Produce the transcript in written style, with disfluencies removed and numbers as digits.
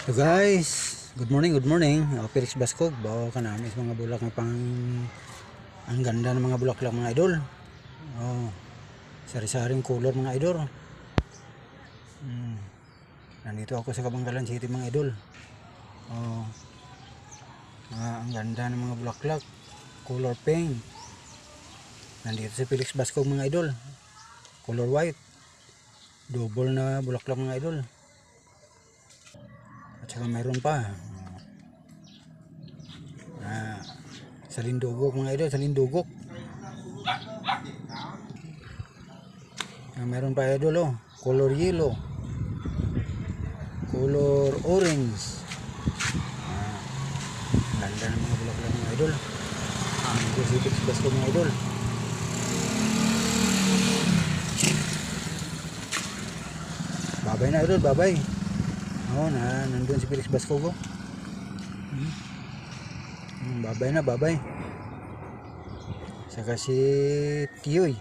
So guys, good morning, good morning. Ako Felix Bascog, bawa ka namin sa mga bulak ng pang ang ganda ng mga bulak lang mga idol. Oh, sari-saring color mga idol. Nandito ako sa Kabanggalan City mga idol. Oh, ang ganda ng mga bulaklak, color pink. Nandito si Felix Bascog mga idol, color white. Double na bulaklak mga idol. At saka mayroon pa salindugok mga idol, salindugok. Mayroon pa idol color yellow, color orange. Ganda ng mga bulaklak mga idol. Ito si Felix Bascog mga idol. Babay na idol, babay. Nandun si Felix Bascog. Babay na, babay. Saka si Tiyoy.